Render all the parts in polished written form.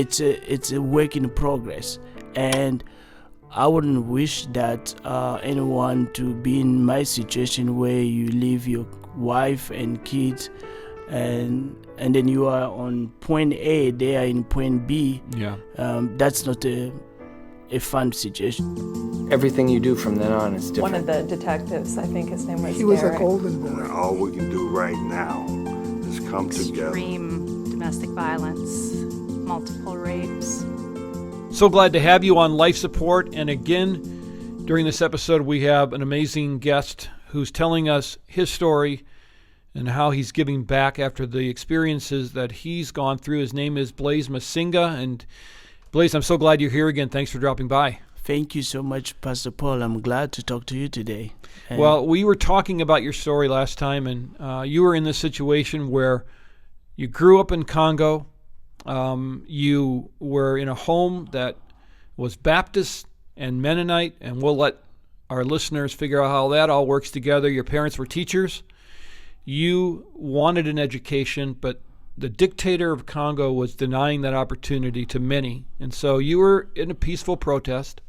It's a work in progress, and I wouldn't wish that anyone to be in my situation where you leave your wife and kids, and then you are on point A, they are in point B. Yeah. That's not a fun situation. Everything you do from then on is different. One of the detectives, I think his name was He was a Derek. golden boy. All we can do right now is come together. Extreme domestic violence, multiple rapes. So glad to have you on life support. And again, during this episode, we have an amazing guest who's telling us his story and how he's giving back after the experiences that he's gone through. His name is Blaise Masinga. And Blaise, I'm so glad you're here again. Thanks for dropping by. Thank you so much, Pastor Paul. I'm glad to talk to you today. Well, we were talking about your story last time, and you were in this situation where you grew up in Congo. You were in a home that was Baptist and Mennonite, and we'll let our listeners figure out how that all works together. Your parents were teachers. You wanted an education, but the dictator of Congo was denying that opportunity to many. And so you were in a peaceful protest.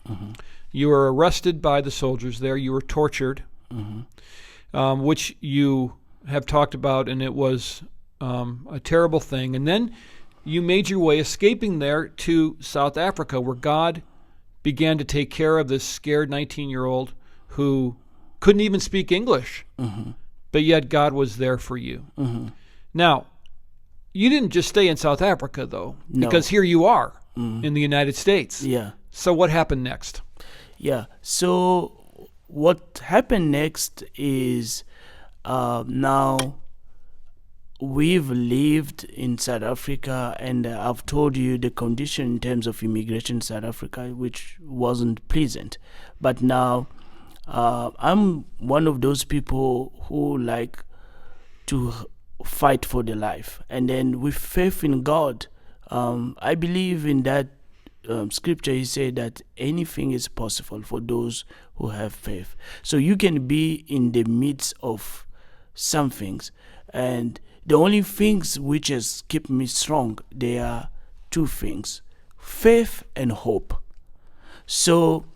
Mm-hmm. You were arrested by the soldiers there. You were tortured, which you have talked about, and it was a terrible thing. And then you made your way, escaping there, to South Africa, where God began to take care of this scared 19-year-old who couldn't even speak English, but yet God was there for you. Now, you didn't just stay in South Africa, though, because here you are in the United States. Yeah. So what happened next? Yeah. So what happened next is now we've lived in South Africa, and I've told you the condition in terms of immigration in South Africa, which wasn't pleasant. But now I'm one of those people who like to fight for the life. And then with faith in God, I believe in that scripture. He said that anything is possible for those who have faith. So you can be in the midst of some things, and the only things which has kept me strong, there are two things: faith and hope. So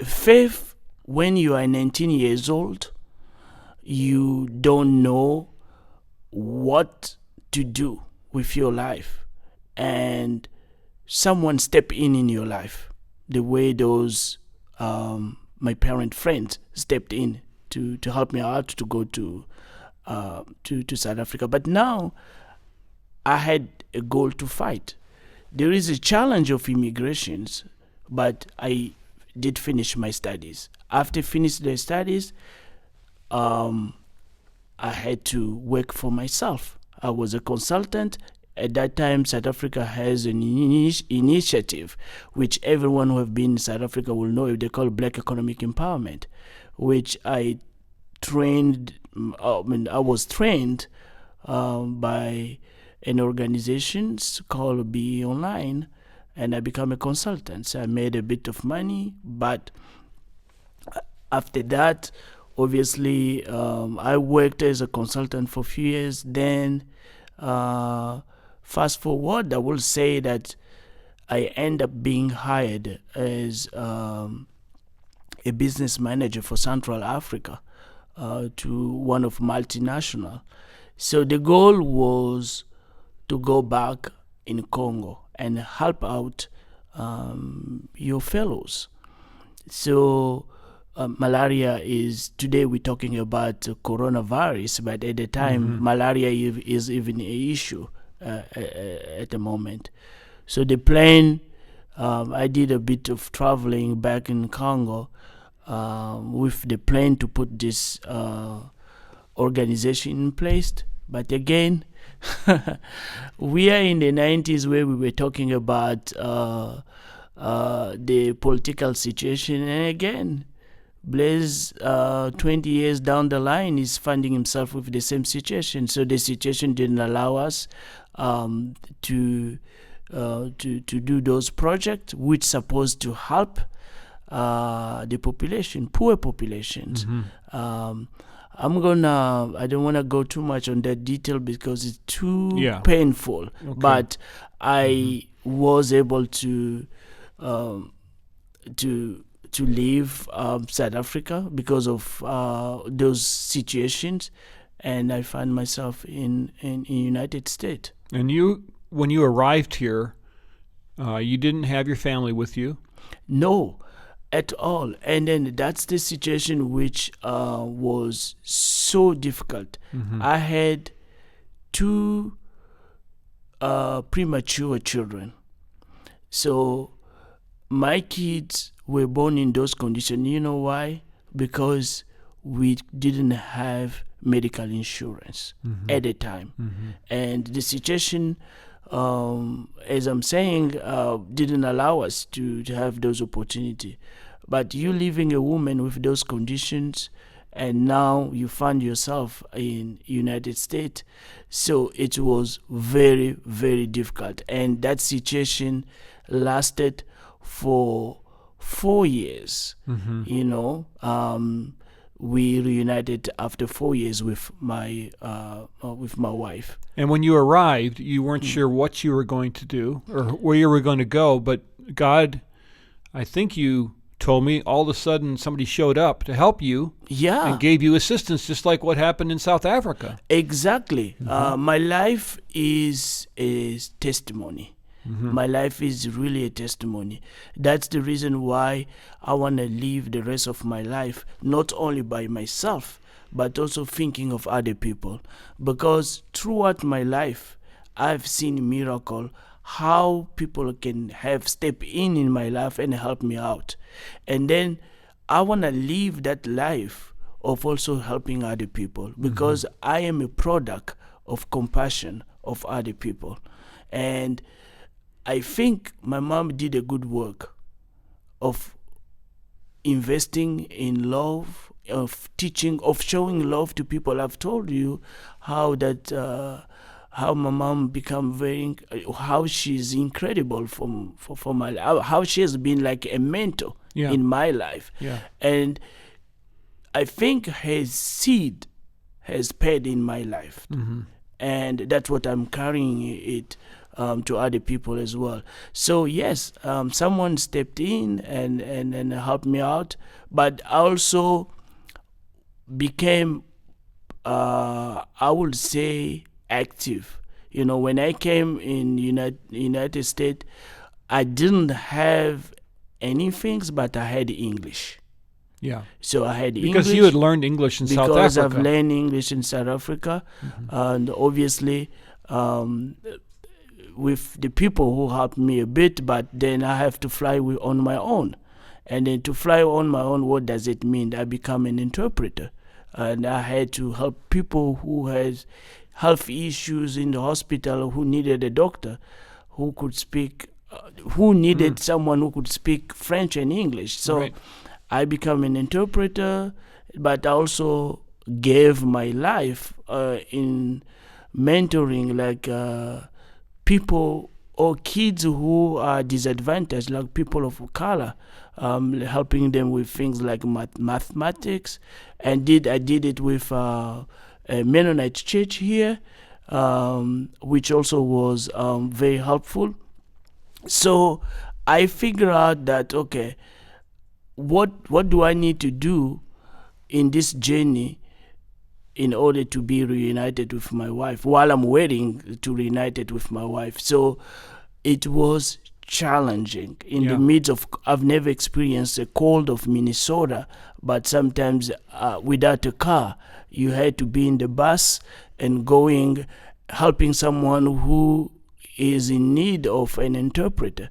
faith, when you are 19 years old, you don't know what to do with your life, and someone step in your life, the way those my parent friends stepped in to help me out to go to South Africa. But now I had a goal to fight. There is a challenge of immigrations, but I did finish my studies. After finishing the studies, I had to work for myself. I was a consultant. At that time, South Africa has an initiative, which everyone who have been in South Africa will know, they call Black Economic Empowerment, which I was trained by an organization called Be Online, and I became a consultant. So I made a bit of money, but after that, obviously, I worked as a consultant for a few years. Then, fast forward, I will say that I end up being hired as a business manager for Central Africa to one of multinational. So the goal was to go back in Congo and help out your fellows. So malaria is, today we're talking about coronavirus, but at the time, malaria is even an issue at the moment. So the plan, I did a bit of traveling back in Congo with the plan to put this organization in place. But again, we are in the 90s where we were talking about the political situation, and again, Blaise, 20 years down the line, is finding himself with the same situation. So the situation didn't allow us to do those projects which supposed to help the population, poor populations. I don't wanna go too much on that detail because it's too Yeah. painful. Okay. But I was able to um, to leave South Africa because of those situations, and I find myself in United States. And when you arrived here, you didn't have your family with you. No, at all. And then that's the situation which was so difficult. I had two premature children. So my kids were born in those conditions. You know why? Because we didn't have medical insurance at the time. And the situation, as I'm saying, didn't allow us to have those opportunities. But you leaving a woman with those conditions, and now you find yourself in United States, so it was very, very difficult. And that situation lasted for 4 years. You know, we reunited after 4 years with my wife. And when you arrived, you weren't sure what you were going to do or where you were going to go, but God, I think you told me, all of a sudden somebody showed up to help you Yeah, and gave you assistance, just like what happened in South Africa. exactly. My life is a testimony. My life is really a testimony. That's the reason why I want to live the rest of my life, not only by myself, but also thinking of other people. Because throughout my life, I've seen miracle, how people can have step in my life and help me out. And then I want to live that life of also helping other people, because I am a product of compassion of other people. And I think my mom did a good work of investing in love, of teaching, of showing love to people. I've told you how that how my mom become how she's incredible for my life, how she has been like a mentor Yeah. in my life. Yeah. And I think her seed has paid in my life, and that's what I'm carrying it to other people as well. So yes, someone stepped in and helped me out, but I also became, I would say, active. You know, when I came in United States, I didn't have anything, but I had English. Yeah. So I had Because English you had learned English in South because Africa. I've learned English in South Africa, and obviously with the people who helped me a bit, but then I have to fly on my own. And then to fly on my own, what does it mean? I become an interpreter, and I had to help people who had health issues in the hospital, who needed a doctor who could speak, who needed someone who could speak French and English. So Right. I become an interpreter, but I also gave my life in mentoring, like people or kids who are disadvantaged, like people of color, helping them with things like mathematics. And I did it with a Mennonite church here, which also was very helpful. So I figure out that, okay, what do I need to do in this journey in order to be reunited with my wife while I'm waiting to reunited with my wife? So it was challenging in Yeah. the midst of, I've never experienced a cold of Minnesota, but sometimes without a car, you had to be in the bus and going, helping someone who is in need of an interpreter.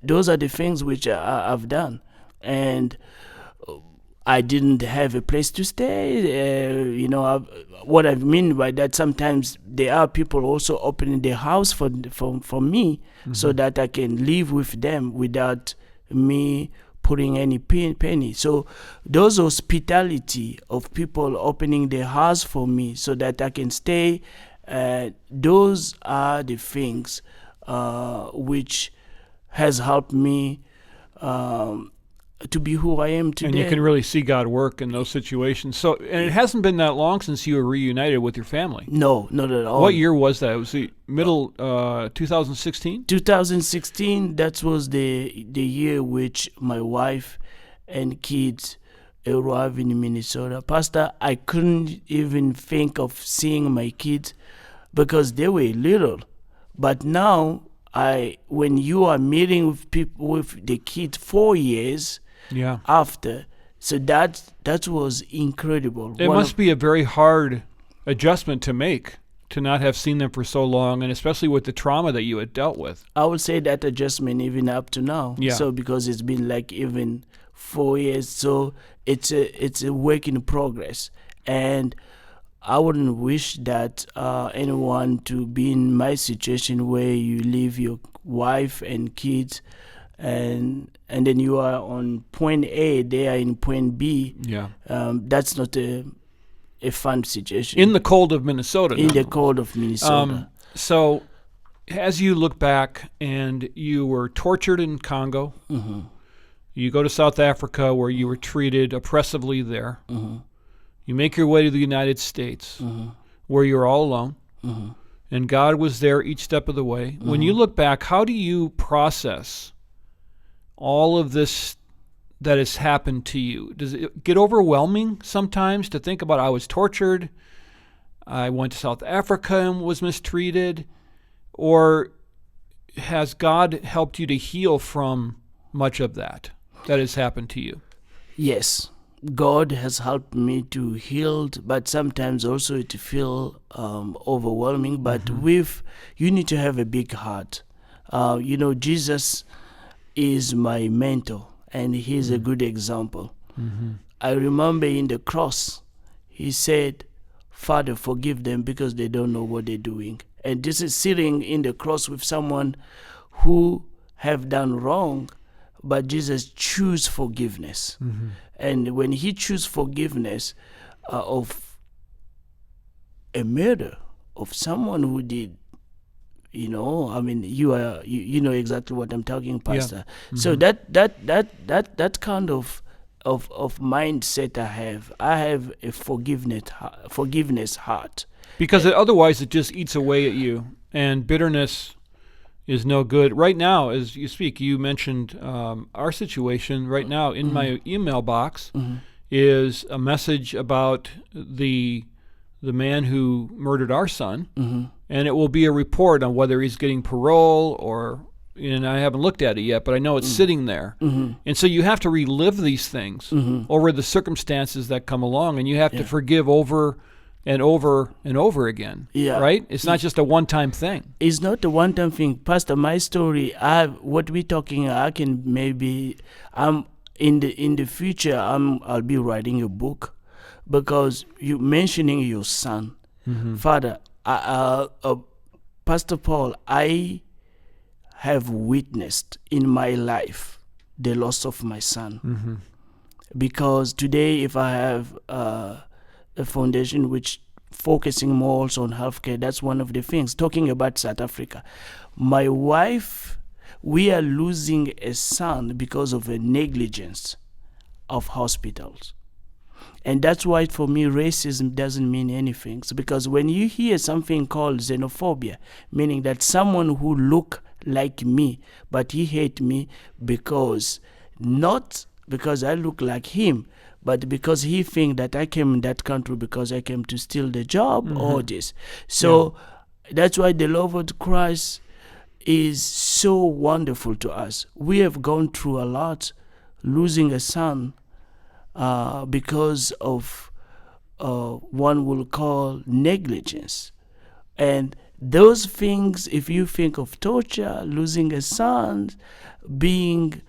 Those are the things which I've done. And I didn't have a place to stay. What I mean by that, sometimes there are people also opening their house for me, so that I can live with them without me putting any penny. So those hospitality of people opening their house for me so that I can stay, those are the things which has helped me to be who I am today. And you can really see God work in those situations. So, and it hasn't been that long since you were reunited with your family. No, not at all. What year was that? It was the middle 2016? 2016, that was the year which my wife and kids arrived in Minnesota. Pastor, I couldn't even think of seeing my kids because they were little. But now, when you are meeting with people with the kids 4 years after, so that was incredible. It must be a very hard adjustment to make, to not have seen them for so long, and especially with the trauma that you had dealt with. I would say that adjustment even up to now. Yeah. So because it's been like even 4 years, so it's a work in progress, and I wouldn't wish that anyone to be in my situation where you leave your wife and kids, and then you are on point A, they are in point B. Yeah. That's not a fun situation. In the cold of Minnesota. In the cold of Minnesota. So, as you look back, and you were tortured in Congo, you go to South Africa where you were treated oppressively there. You make your way to the United States where you're all alone, and God was there each step of the way. When you look back, how do you process all of this that has happened to you? Does it get overwhelming sometimes to think about, I was tortured, I went to South Africa and was mistreated, or has God helped you to heal from much of that has happened to you? Yes, God has helped me to heal, but sometimes also it feel overwhelming. But you need to have a big heart. Jesus is my mentor, and he's a good example. I remember in the cross, he said, Father, forgive them because they don't know what they're doing. And this is sitting in the cross with someone who have done wrong, but Jesus choose forgiveness. And when he choose forgiveness of a murder of someone who did, you know you know exactly what I'm talking, Pastor. So that kind of mindset I have a forgiveness heart. Because otherwise it just eats away at you, and bitterness is no good. Right now, as you speak, you mentioned our situation. Right now, in my email box is a message about the man who murdered our son, and it will be a report on whether he's getting parole or. And I haven't looked at it yet, but I know it's sitting there. And so you have to relive these things over the circumstances that come along, and you have to forgive over and over and over again. Yeah. Right? It's not just a one-time thing. It's not a one-time thing. Pastor, my story, what we're talking, I'm in the future, I'll be writing a book, because you mentioning your son. Father, Pastor Paul, I have witnessed in my life the loss of my son. Because today, if I have a foundation which focusing more also on healthcare, that's one of the things. Talking about South Africa, my wife, we are losing a son because of a negligence of hospitals. And that's why for me racism doesn't mean anything. So because when you hear something called xenophobia, meaning that someone who look like me, but he hate me because, not because I look like him, but because he think that I came in that country because I came to steal the job or this. So that's why the love of Christ is so wonderful to us. We have gone through a lot, losing a son because of one will call negligence. And those things, if you think of torture, losing a son, being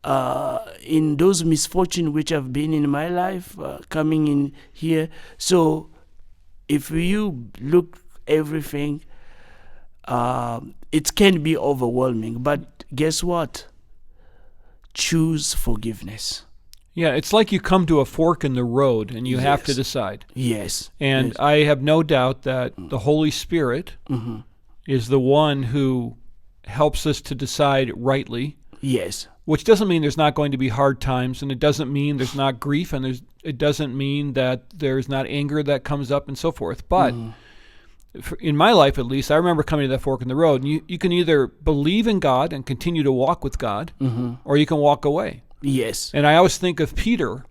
in those misfortune which have been in my life, coming in here. So if you look everything, it can be overwhelming. But guess what? Choose forgiveness. Yeah, it's like you come to a fork in the road and you have to decide. Yes. And I have no doubt that the Holy Spirit is the one who helps us to decide rightly. Yes. which doesn't mean there's not going to be hard times, and it doesn't mean there's not grief, and it doesn't mean that there's not anger that comes up and so forth. But in my life, at least, I remember coming to that fork in the road, and you can either believe in God and continue to walk with God, or you can walk away. Yes. And I always think of Peter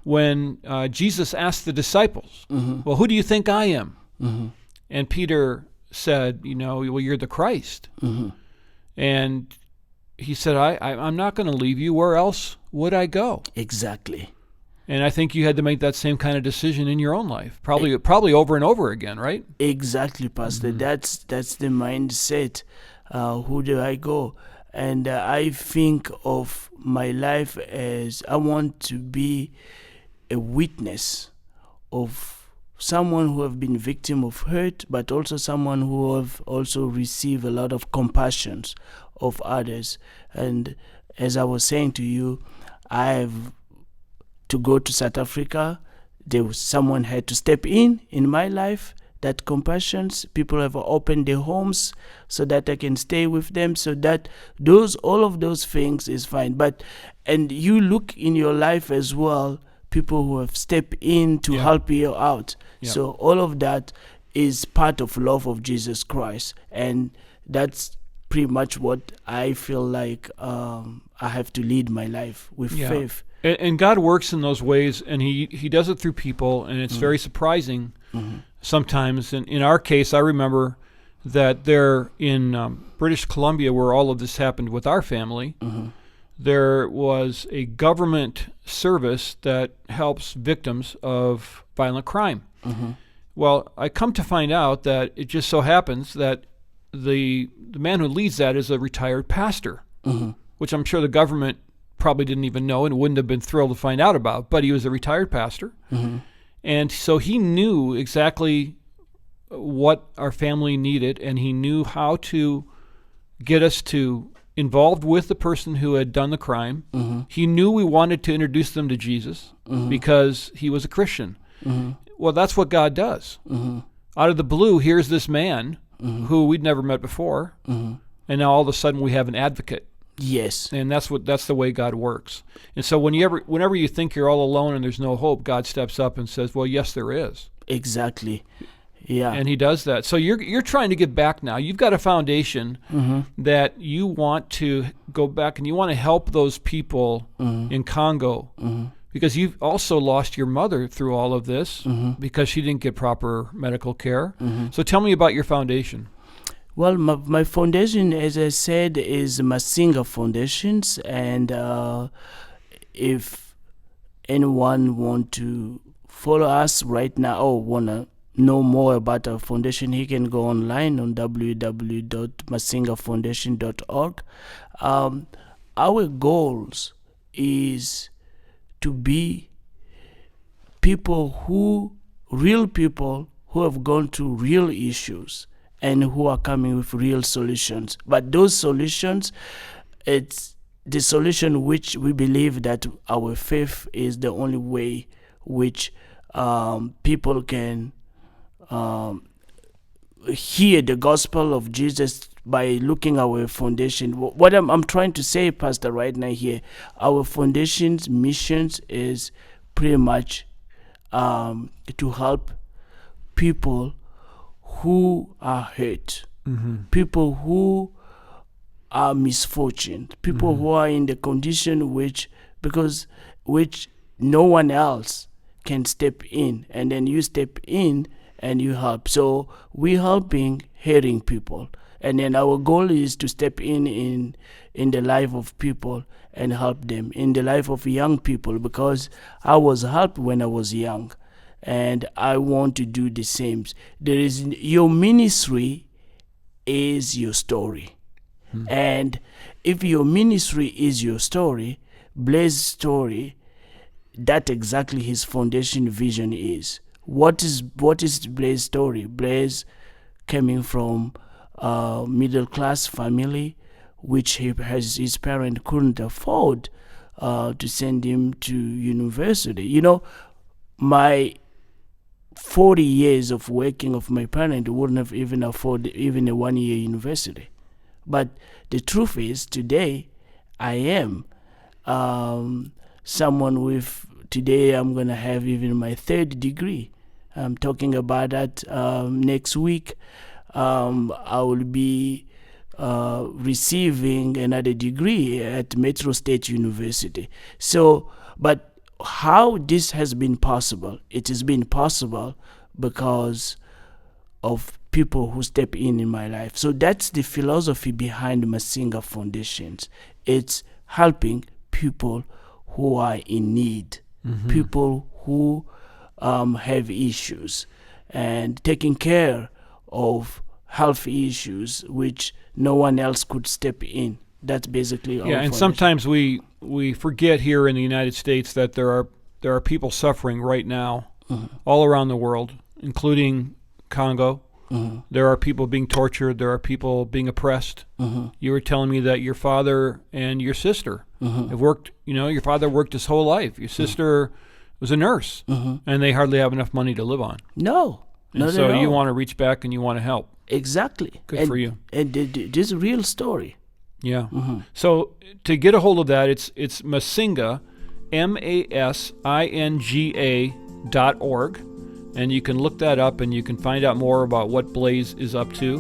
when Jesus asked the disciples, well, who do you think I am? And Peter said, well, you're the Christ. And he said, I'm not going to leave you. Where else would I go? Exactly. And I think you had to make that same kind of decision in your own life, probably over and over again, right? Exactly, Pastor. That's the mindset. Who do I go? And I think of my life as I want to be a witness of someone who have been victim of hurt, but also someone who have also received a lot of compassion of others. And as I was saying to you, I have to go to South Africa. Someone had to step in my life. That compassions, people have opened their homes so that I can stay with them, so that all of those things is fine. And you look in your life as well, people who have stepped in to help you out. Yeah. So all of that is part of love of Jesus Christ. And that's pretty much what I feel like I have to lead my life with faith. And God works in those ways, and he does it through people, and it's very surprising sometimes. And in our case, I remember that there in British Columbia, where all of this happened with our family, there was a government service that helps victims of violent crime. Well, I come to find out that it just so happens that the man who leads that is a retired pastor, which I'm sure the government probably didn't even know and wouldn't have been thrilled to find out about, but he was a retired pastor. And so he knew exactly what our family needed, and he knew how to get us to involved with the person who had done the crime. He knew we wanted to introduce them to Jesus because he was a Christian. Well, that's what God does. Out of the blue, here's this man who we'd never met before, and now all of a sudden we have an advocate. Yes. And that's the way God works. And so whenever you think you're all alone and there's no hope, God steps up and says, well, yes, there is. Exactly. Yeah. And he does that. So you're trying to give back now. You've got a foundation that you want to go back and you want to help those people in Congo because you've also lost your mother through all of this because she didn't get proper medical care. So tell me about your foundation. Well, my foundation, as I said, is Masinga Foundations, and if anyone want to follow us right now or want to know more about our foundation, he can go online on www.masingafoundation.org. Our goals is to be real people who have gone through real issues and who are coming with real solutions. But those solutions, it's the solution which we believe that our faith is the only way which people can hear the gospel of Jesus by looking at our foundation. What I'm trying to say, Pastor, right now here, our foundation's missions is pretty much to help people who are hurt, people who are misfortunate, people who are in the condition which no one else can step in, and then you step in and you help. So we're helping hurting people, and then our goal is to step in the life of people and help them, in the life of young people, because I was helped when I was young. And I want to do the same. Your ministry is your story. And if your ministry is your story, Blaise's story, that exactly his foundation vision is. What is Blaise's story? Blaise coming from a middle class family, which his parents couldn't afford to send him to university. My 40 years of working of my parents wouldn't have even afforded even a 1-year university. But the truth is, today, I am someone with, today I'm going to have even my 3rd degree. I'm talking about that next week. I will be receiving another degree at Metro State University. So, but how this has been possible? It has been possible because of people who step in my life. So that's the philosophy behind Masinga Foundations. It's helping people who are in need, people who have issues, and taking care of health issues which no one else could step in. That's basically our Yeah, and foundation. sometimes we forget here in the United States that there are people suffering right now all around the world, including Congo. There are people being tortured. There are people being oppressed. You were telling me that your father and your sister have worked. Your father worked his whole life. Your sister was a nurse, and they hardly have enough money to live on. No, And not so at all. you want to reach back and you want to help. Exactly. Good for you. And this is a real story. Yeah. So to get a hold of that, it's Masinga, MASINGA.org, and you can look that up and you can find out more about what Blaise is up to.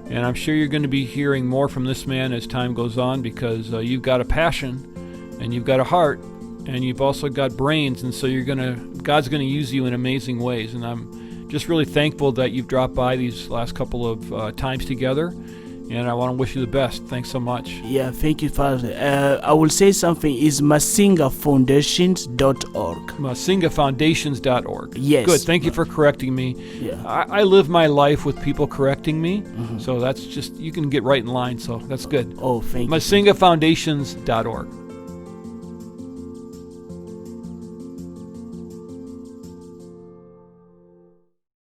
And I'm sure you're going to be hearing more from this man as time goes on, because you've got a passion and you've got a heart and you've also got brains, and so God's going to use you in amazing ways. And I'm just really thankful that you've dropped by these last couple of times together. And I want to wish you the best. Thanks so much. Yeah, thank you, Father. I will say something. Is masingafoundations.org. Masingafoundations.org. Yes. Good. Thank you for correcting me. Yeah. I live my life with people correcting me. So that's just, you can get right in line. So that's good. Oh, thank you. Masingafoundations.org.